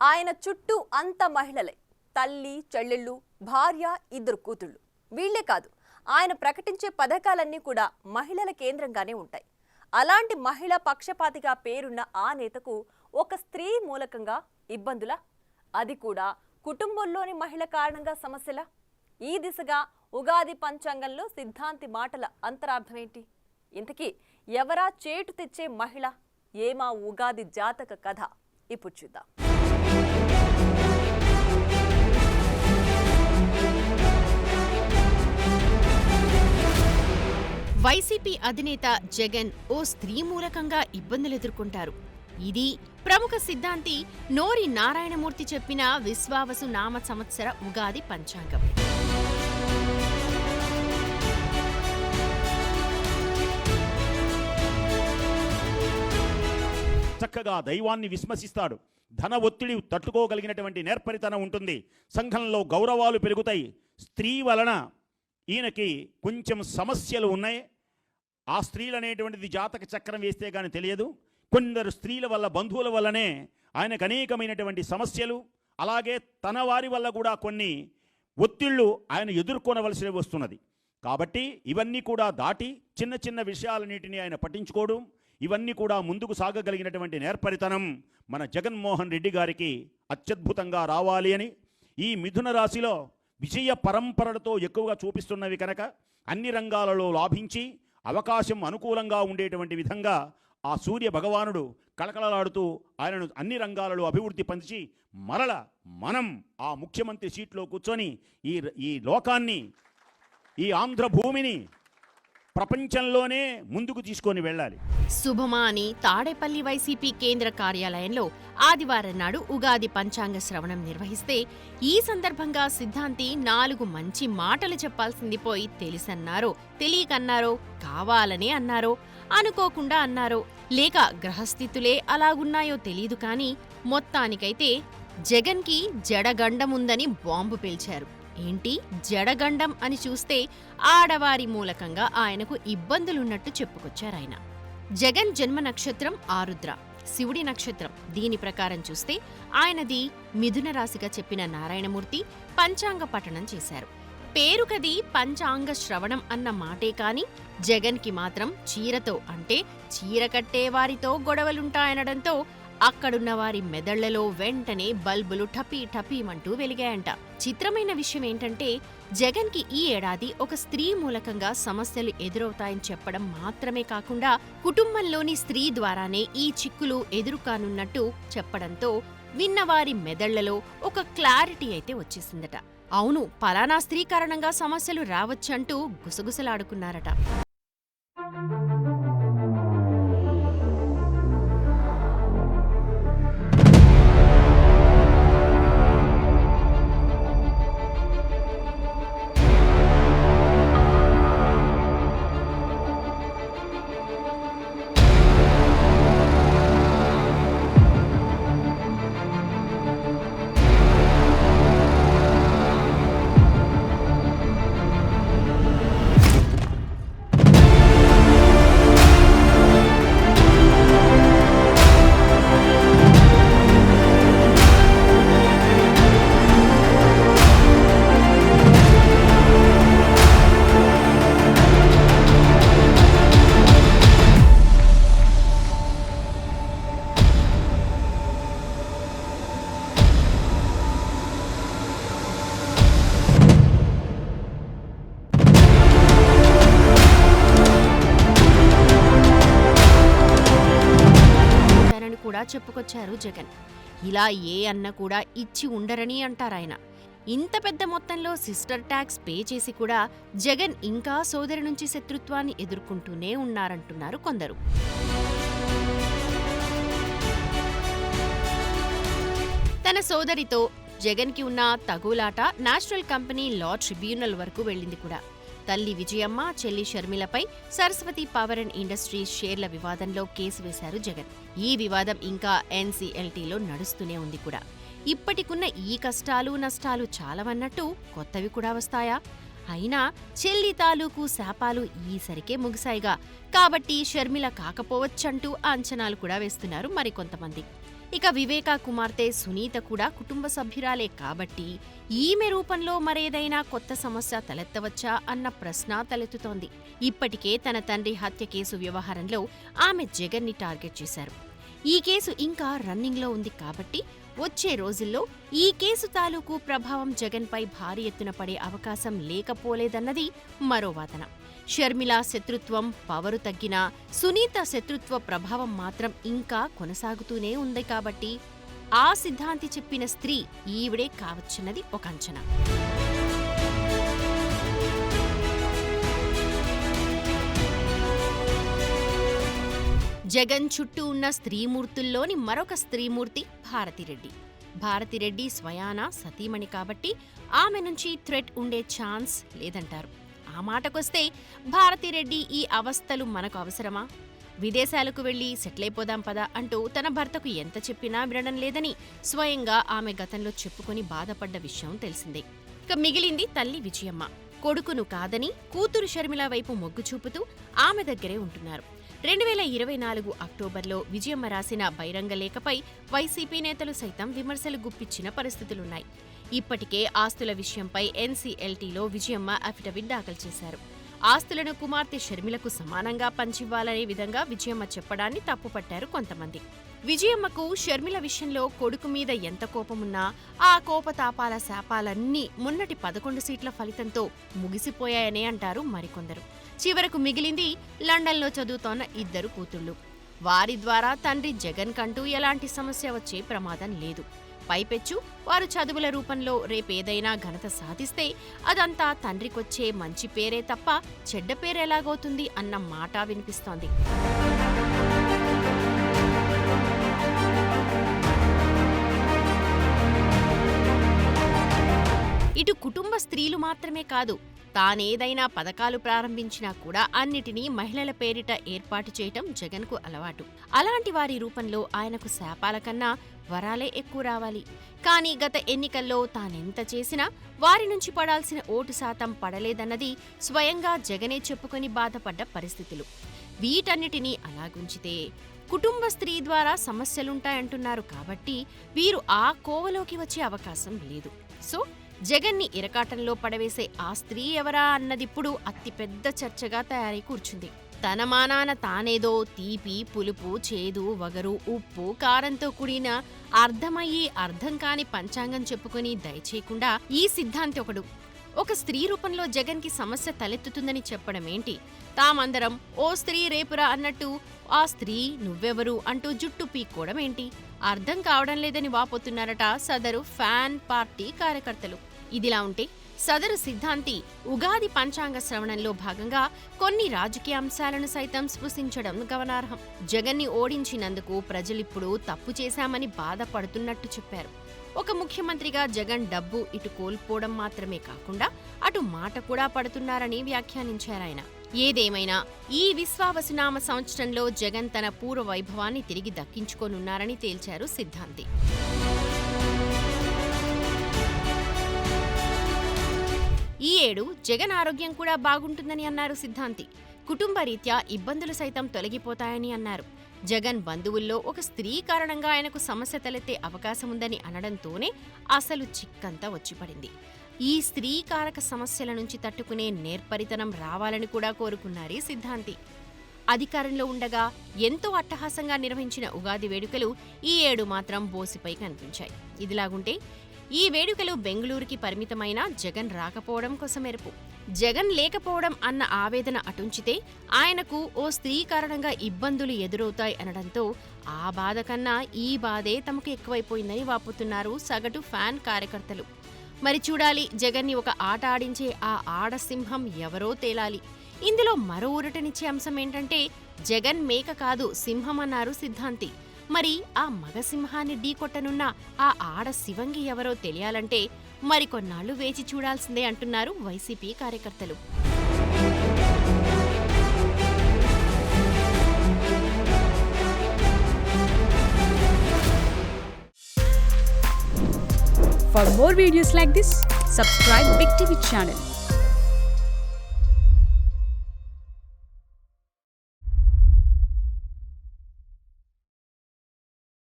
ఆయన చుట్టూ అంత మహిళలే. తల్లి, చెల్లెళ్ళు, భార్య, 2 కూతుళ్ళు. వీళ్లే కాదు, ఆయన ప్రకటించే పథకాలన్నీ కూడా మహిళల కేంద్రంగానే ఉంటాయి. అలాంటి మహిళా పక్షపాతిగా పేరున్న ఆ నేతకు ఒక స్త్రీ మూలకంగా ఇబ్బందులా? అది కూడా కుటుంబంలోని మహిళ కారణంగా సమస్యలా? ఈ దిశగా ఉగాది పంచాంగంలో సిద్ధాంతి మాటల అంతరార్థమేంటి? ఇంతకీ ఎవరా చేటు తెచ్చే మహిళ? ఏమా ఉగాది జాతక కథ? ఇప్పుడు చూద్దాం. వైసీపీ అధినేత జగన్ ఓ స్త్రీ మూలకంగా ఇబ్బందులు ఎదుర్కొంటారు. ఇది ప్రముఖ సిద్ధాంతి నోరి నారాయణమూర్తి చెప్పిన విశ్వావసు నామ సంవత్సర ఉగాది పంచాంగం. చక్కగా దైవాన్ని విశ్వసిస్తాడు. ధన ఒత్తిడి తట్టుకోగలిగినటువంటి నేర్పరితనం ఉంటుంది. సంఘంలో గౌరవాలు పెరుగుతాయి. స్త్రీ వలన ఈయనకి కొంచెం సమస్యలు ఉన్నాయి. ఆ స్త్రీలు అనేటువంటిది జాతక చక్రం వేస్తే కానీ తెలియదు. కొందరు స్త్రీల వల్ల, బంధువుల వల్లనే ఆయనకు అనేకమైనటువంటి సమస్యలు, అలాగే తన వారి వల్ల కూడా కొన్ని ఒత్తిళ్లు ఆయన ఎదుర్కొనవలసి వస్తున్నది. కాబట్టి ఇవన్నీ కూడా దాటి చిన్న చిన్న విషయాలన్నిటినీ ఆయన పట్టించుకోవడం, ఇవన్నీ కూడా ముందుకు సాగగలిగినటువంటి నేర్పరితనం మన జగన్మోహన్ రెడ్డి గారికి అత్యద్భుతంగా రావాలి అని, ఈ మిథున రాశిలో విజయ పరంపరలతో ఎక్కువగా చూపిస్తున్నవి కనుక అన్ని రంగాలలో లాభించి అవకాశం అనుకూలంగా ఉండేటువంటి విధంగా ఆ సూర్య భగవానుడు కళకళలాడుతూ ఆయనను అన్ని రంగాలలో అభివృద్ధి పంచి మరల మనం ఆ ముఖ్యమంత్రి సీట్లో కూర్చొని ఈ లోకాన్ని, ఈ ఆంధ్ర భూమిని ప్రపంచంలోనే ముందుకు తీసుకొని వెళ్ళాలి. శుభమాని తాడేపల్లి వైసీపీ కేంద్ర కార్యాలయంలో ఆదివారం నాడు ఉగాది పంచాంగ శ్రవణం నిర్వహిస్తే ఈ సందర్భంగా సిద్ధాంతి 4 మంచి మాటలు చెప్పాల్సింది పోయి తెలిసన్నారో, తెలియకన్నారో, కావాలనే అన్నారో, అనుకోకుండా అన్నారో, లేక గ్రహస్థితులే అలాగున్నాయో తెలీదు కానీ మొత్తానికైతే జగన్కి జడగండముందని బాంబు పేల్చారు. ఏంటి జడగండం అని చూస్తే ఆడవారి మూలకంగా ఆయనకు ఇబ్బందులున్నట్టు చెప్పుకొచ్చారాయన. జగన్ జన్మ నక్షత్రం ఆరుద్ర, శివుడి నక్షత్రం. దీని ప్రకారం చూస్తే ఆయనది మిథున రాశిగా చెప్పిన నారాయణమూర్తి పంచాంగ పఠనం చేశారు. పేరుకది పంచాంగ శ్రవణం అన్న మాటే కాని జగన్కి మాత్రం చీరతో, అంటే చీర కట్టే వారితో గొడవలుంటాయనడంతో అక్కడున్న వారి మెదళ్లలో వెంటనే బల్బులు టపీ టపీమంటూ వెలిగాయంట. చిత్రమైన విషయం ఏంటంటే జగన్కి ఈ ఏడాది ఒక స్త్రీ మూలకంగా సమస్యలు ఎదురవుతాయని చెప్పడం మాత్రమే కాకుండా కుటుంబంలోని స్త్రీ ద్వారానే ఈ చిక్కులు ఎదురుకానున్నట్టు చెప్పడంతో విన్నవారి మెదళ్లలో ఒక క్లారిటీ అయితే వచ్చేసిందట. అవును, పలానా స్త్రీ కారణంగా సమస్యలు రావచ్చంటూ గుసగుసలాడుకున్నారట. చెప్పుకొచ్చారు జగన్. ఇలా ఏ అన్న కూడా ఇచ్చి ఉండరని అంటారాయన. ఇంత పెద్ద మొత్తంలో సిస్టర్ ట్యాక్స్ పే చేసి కూడా జగన్ ఇంకా సోదరి నుంచి శత్రుత్వాన్ని ఎదుర్కొంటూనే ఉన్నారంటున్నారు కొందరు. తన సోదరితో జగన్కి ఉన్న తగులాట నేషనల్ కంపెనీ లా ట్రిబ్యునల్ వరకు వెళ్ళింది కూడా. తల్లి విజయమ్మ, చెల్లి షర్మిలపై సరస్వతి పవర్ అండ్ ఇండస్ట్రీస్ షేర్ల వివాదంలో కేసు వేశారు జగన్. ఈ వివాదం ఇంకా NCLTలో నడుస్తూనే ఉంది కూడా. ఇప్పటికున్న ఈ కష్టాలు నష్టాలు చాలవన్నట్టు కొత్తవి కూడా వస్తాయా? అయినా చెల్లి తాలూకు శాపాలు ఈసరికే ముగిశాయిగా, కాబట్టి షర్మిల కాకపోవచ్చంటూ అంచనాలు కూడా వేస్తున్నారు మరికొంతమంది. ఇక వివేక కుమార్తె సునీత కూడా కుటుంబ సభ్యురాలే కాబట్టి ఈమె రూపంలో మరేదైనా కొత్త సమస్య తలెత్తవచ్చా అన్న ప్రశ్న తలెత్తుతోంది. ఇప్పటికే తన తండ్రి హత్య కేసు వ్యవహారంలో ఆమె జగన్ని టార్గెట్ చేశారు. ఈ కేసు ఇంకా రన్నింగ్లో ఉంది కాబట్టి వచ్చే రోజుల్లో ఈ కేసు తాలూకు ప్రభావం జగన్పై భారీ ఎత్తున పడే అవకాశం లేకపోలేదన్నది మరో వాదన. షర్మిల శత్రుత్వం పవరు తగ్గినా సునీత శత్రుత్వ ప్రభావం మాత్రం ఇంకా కొనసాగుతూనే ఉంది కాబట్టి ఆ సిద్ధాంతి చెప్పిన స్త్రీ ఈవిడే కావచ్చన్నది ఒక అంచనా. జగన్ చుట్టూ ఉన్న స్త్రీమూర్తుల్లోని మరొక స్త్రీమూర్తి భారతిరెడ్డి. భారతిరెడ్డి స్వయాన సతీమణి కాబట్టి ఆమె నుంచి థ్రెట్ ఉండే ఛాన్స్ లేదంటారు. ఆ మాటకొస్తే భారతిరెడ్డి ఈ అవస్థలు మనకు అవసరమా? విదేశాలకు వెళ్లి సెటిల్ అయిపోదాం పదా అంటూ తన భర్తకు ఎంత చెప్పినా వినడం లేదని స్వయంగా ఆమె గతంలో చెప్పుకొని బాధపడ్డ విషయం తెలిసిందే. ఇక మిగిలింది తల్లి విజయమ్మ. కొడుకును కాదని కూతురు షర్మిల వైపు మొగ్గు చూపుతూ ఆమె దగ్గరే ఉంటున్నారు. 2024 అక్టోబర్లో విజయమ్మ రాసిన బహిరంగ లేఖపై వైసీపీ నేతలు సైతం విమర్శలు గుప్పించిన పరిస్థితులున్నాయి. ఇప్పటికే ఆస్తుల విషయంపై ఎన్సీఎల్టీలో విజయమ్మ అఫిడవిట్ దాఖలు చేశారు. ఆస్తులను కుమార్తె షర్మిలకు సమానంగా పంచివ్వాలనే విధంగా విజయమ్మ చెప్పడాన్ని తప్పుపట్టారు కొంతమంది. విజయమ్మకు షర్మిల విషయంలో కొడుకు మీద ఎంత కోపమున్నా ఆ కోపతాపాల శాపాలన్నీ మొన్నటి 11 సీట్ల ఫలితంతో ముగిసిపోయాయనే అంటారు మరికొందరు. చివరకు మిగిలింది లండన్లో చదువుతోన్న 2 కూతుళ్లు. వారి ద్వారా తండ్రి జగన్ కంటూ ఎలాంటి సమస్య వచ్చే ప్రమాదం లేదు. పైపెచ్చు వారు చదువుల రూపంలో రేపేదైనా ఘనత సాధిస్తే అదంతా తండ్రికొచ్చే మంచి పేరే తప్ప చెడ్డ పేరెలాగవుతుంది అన్న మాట వినిపిస్తోంది. ఇటు కుటుంబ స్త్రీలు మాత్రమే కాదు, తానేదైనా పథకాలు ప్రారంభించినా కూడా అన్నిటినీ మహిళల పేరిట ఏర్పాటు చేయటం జగన్కు అలవాటు. అలాంటి వారి రూపంలో ఆయనకు శాపాల కన్నా వరాలే ఎక్కువ రావాలి. కానీ గత ఎన్నికల్లో తానెంత చేసినా వారి నుంచి పడాల్సిన ఓటు శాతం పడలేదన్నది స్వయంగా జగనే చెప్పుకొని బాధపడ్డ పరిస్థితులు. వీటన్నిటినీ అలాగుంచితే కుటుంబ స్త్రీ ద్వారా సమస్యలుంటాయంటున్నారు కాబట్టి వీరు ఆ కోవలోకి వచ్చే అవకాశం లేదు. సో జగన్ని ఇరకాటంలో పడవేసే ఆ స్త్రీ ఎవరా అన్నదిప్పుడు అతిపెద్ద చర్చగా తయారై కూర్చుంది. తన మానాన తానేదో తీపి పులుపు చేదు వగరు ఉప్పు కారంతో కూడిన అర్థమయ్యి అర్థం కాని పంచాంగం చెప్పుకుని దయచేయకుండా ఈ సిద్ధాంతి ఒకడు ఒక స్త్రీ రూపంలో జగన్కి సమస్య తలెత్తుతుందని చెప్పడమేంటి? తామందరం ఓ స్త్రీ రేపురా అన్నట్టు ఆ స్త్రీ నువ్వెవరు అంటూ జుట్టు పీక్కోవడం ఏంటి? అర్థం కావడం లేదని వాపోతున్నారట సదరు ఫ్యాన్ పార్టీ కార్యకర్తలు. ఇదిలా ఉంటే సదరు సిద్ధాంతి ఉగాది పంచాంగ శ్రవణంలో భాగంగా కొన్ని రాజకీయ అంశాలను సైతం స్పృశించడం గమనార్హం. జగన్ని ఓడించినందుకు ప్రజలిప్పుడు తప్పు చేశామని బాధపడుతున్నట్టు చెప్పారు. ఒక ముఖ్యమంత్రిగా జగన్ డబ్బు ఇటు కోల్పోవడం మాత్రమే కాకుండా అటు మాట కూడా పడుతున్నారని వ్యాఖ్యానించారాయన. ఏదేమైనా ఈ విశ్వావసునామ సంవత్సరంలో జగన్ తన పూర్వ వైభవాన్ని తిరిగి దక్కించుకోనున్నారని తేల్చారు సిద్ధాంతి. ఈ ఏడు జగన్ ఆరోగ్యం కూడా బాగుంటుందని అన్నారు సిద్ధాంతి. కుటుంబ రీత్యా ఇబ్బందులు సైతం తొలగిపోతాయని అన్నారు. జగన్ బంధువుల్లో ఒక స్త్రీ కారణంగా ఆయనకు సమస్య తలెత్తే అవకాశముందని అనడంతోనే అసలు చిక్కంతా వచ్చిపడింది. ఈ స్త్రీ కారక సమస్యల నుంచి తట్టుకునే నేర్పరితనం రావాలని కూడా కోరుకున్నారీ సిద్ధాంతి. అధికారంలో ఉండగా ఎంతో అట్టహాసంగా నిర్వహించిన ఉగాది వేడుకలు ఈ ఏడు మాత్రం బోసిపై కనిపించాయి. ఇదిలాగుంటే ఈ వేడుకలు బెంగళూరుకి పరిమితమైన జగన్ రాకపోవడం కోసమెరుపు. జగన్ లేకపోవడం అన్న ఆవేదన అటుంచితే ఆయనకు ఓ స్త్రీ కారణంగా ఇబ్బందులు ఎదురవుతాయి అనడంతో ఆ బాధ కన్నా ఈ బాధే తమకు ఎక్కువైపోయిందని వాపుతున్నారు సగటు ఫ్యాన్ కార్యకర్తలు. మరి చూడాలి, జగన్ని ఒక ఆట ఆడించే ఆ ఆడసింహం ఎవరో తేలాలి. ఇందులో మరో ఊరటనిచ్చే అంశం ఏంటంటే జగన్ మేక కాదు సింహం అన్నారు సిద్ధాంతి. మరి ఆ మగ సింహాన్ని ఢీకొట్టనున్న ఆ ఆడ శివంగి ఎవరో తెలియాలంటే మరికొన్నాళ్లు వేచి చూడాల్సిందే అంటున్నారు వైసీపీ కార్యకర్తలు. For more videos like this, subscribe Big TV channel.